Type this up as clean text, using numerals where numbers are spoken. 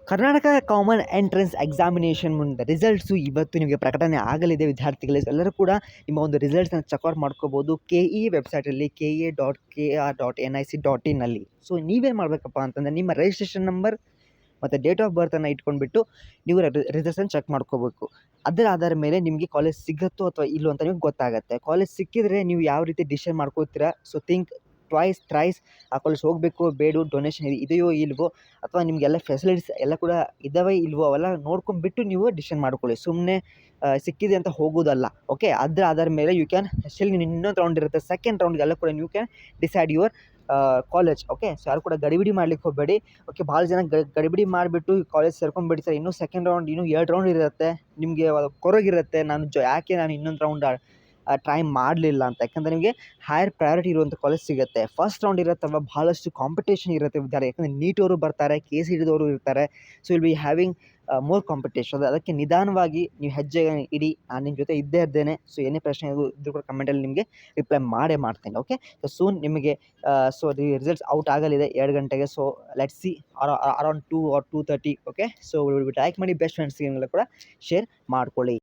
Karnataka common entrance examination ಮುಂದೆ results ಇವತ್ತು ನಿಮಗೆ ಪ್ರಕಟಣೆ ಆಗಲಿದೆ ವಿದ್ಯಾರ್ಥಿಗಳೇ. ಎಲ್ಲರೂ ಕೂಡ ನಿಮ್ಮ ಒಂದು ರಿಸಲ್ಟ್ಸನ್ನು ಚೆಕ್ಔಟ್ ಮಾಡ್ಕೋಬೋದು KE ವೆಬ್ಸೈಟಲ್ಲಿ KA.KR.NIC.in ಸೊ ನೀವೇನು ಮಾಡಬೇಕಪ್ಪ ಅಂತಂದರೆ ನಿಮ್ಮ ರಿಜಿಸ್ಟ್ರೇಷನ್ ನಂಬರ್ ಮತ್ತು ಡೇಟ್ ಆಫ್ ಬರ್ತನ್ನು ಇಟ್ಕೊಂಡ್ಬಿಟ್ಟು ನೀವು ರಿಸಲ್ಟ್ಸನ್ನು ಚೆಕ್ ಮಾಡ್ಕೋಬೇಕು. ಅದರ ಆಧಾರ ಮೇಲೆ ನಿಮಗೆ ಕಾಲೇಜ್ ಸಿಗುತ್ತೋ ಅಥವಾ ಇಲ್ಲೋ ಅಂತ ನಿಮಗೆ ಗೊತ್ತಾಗುತ್ತೆ. ಕಾಲೇಜ್ ಸಿಕ್ಕಿದರೆ ನೀವು ಯಾವ ರೀತಿ ಡಿಸಿಷನ್ ಮಾಡ್ಕೋತೀರಾ, ಸೊ ಥಿಂಕ್ ಟ್ವೈಸ್ ಥ್ರೈಸ್ ಆ ಕಾಲೇಜ್ ಹೋಗಬೇಕು ಬೇಡ, ಡೊನೇಷನ್ ಇದೆಯೋ ಇಲ್ವೋ, ಅಥವಾ ನಿಮಗೆಲ್ಲ ಫೆಸಿಲಿಟೀಸ್ ಎಲ್ಲ ಕೂಡ ಇದ್ದಾವೆ ಇಲ್ವೋ ಅವೆಲ್ಲ ನೋಡ್ಕೊಂಡ್ಬಿಟ್ಟು ನೀವು ಡಿಸಿಷನ್ ಮಾಡ್ಕೊಳ್ಳಿ. ಸುಮ್ಮನೆ ಸಿಕ್ಕಿದೆ ಅಂತ ಹೋಗೋದಲ್ಲ. ಓಕೆ, ಅದರ ಆಧಾರ ಮೇಲೆ ಯು ಕ್ಯಾನ್ ಸ್ಟಿಲ್ ಇನ್ನೊಂದು ರೌಂಡ್ ಇರುತ್ತೆ, ಸೆಕೆಂಡ್ ರೌಂಡ್ಗೆಲ್ಲ ಕೂಡ you can decide your college. Okay, so ಯಾರು ಕೂಡ ಗಡಿಬಿಡಿ ಮಾಡ್ಲಿಕ್ಕೆ ಹೋಗಬೇಡಿ. ಓಕೆ, ಭಾಳ ಜನ ಗಡಿಬಿಡಿ ಮಾಡಿಬಿಟ್ಟು ಕಾಲೇಜ್ ಸೇರ್ಕೊಂಡ್ಬಿಡ್ತಾರೆ. ಇನ್ನೂ ಸೆಕೆಂಡ್ ರೌಂಡ್, ಇನ್ನೂ 2 ರೌಂಡ್ ಇರುತ್ತೆ, ನಿಮಗೆ ಕೊರಗಿರುತ್ತೆ ಯಾಕೆ ನಾನು ಇನ್ನೊಂದು ರೌಂಡ್ ಟ್ರೈ ಮಾಡಲಿಲ್ಲ ಅಂತ. ಯಾಕಂದರೆ ನಿಮಗೆ ಹೈಯರ್ ಪ್ರಯಾರಿಟಿ ಇರುವಂಥ ಕಾಲೇಜ್ ಸಿಗುತ್ತೆ. ಫಸ್ಟ್ ರೌಂಡ್ ಇರುತ್ತಲ್ವ, ಭಾಳಷ್ಟು ಕಾಂಪಿಟೇಷನ್ ಇರುತ್ತೆ ವಿದ್ಯಾರ್ಥಿ. ಯಾಕಂದರೆ ನೀಟವರು ಬರ್ತಾರೆ, KCETದವರು ಇರ್ತಾರೆ. So will be having more competition. ಅದಕ್ಕೆ ನಿಧಾನವಾಗಿ ನೀವು ಹೆಜ್ಜೆ ಇಡಿ, ನಾನು ನಿಮ್ಮ ಜೊತೆ ಇದ್ದೇ ಇದ್ದೇನೆ. ಸೊ ಏನೇ ಪ್ರಶ್ನೆ ಇದ್ರೂ ಕೂಡ ಕಮೆಂಟಲ್ಲಿ ನಿಮಗೆ ರಿಪ್ಲೈ ಮಾಡ್ತೇನೆ. ಓಕೆ, ಸೊ ಸೂನ್ ನಿಮಗೆ ಸೊ ರಿಸಲ್ಟ್ಸ್ ಔಟ್ ಆಗಲಿದೆ 2 ಗಂಟೆಗೆ. So let's see around 2 or 2:30. Okay, so like ಮಾಡಿ, ಬೆಸ್ಟ್ ಫ್ರೆಂಡ್ಸ್ಗೆಲ್ಲ ಕೂಡ ಶೇರ್ ಮಾಡ್ಕೊಳ್ಳಿ.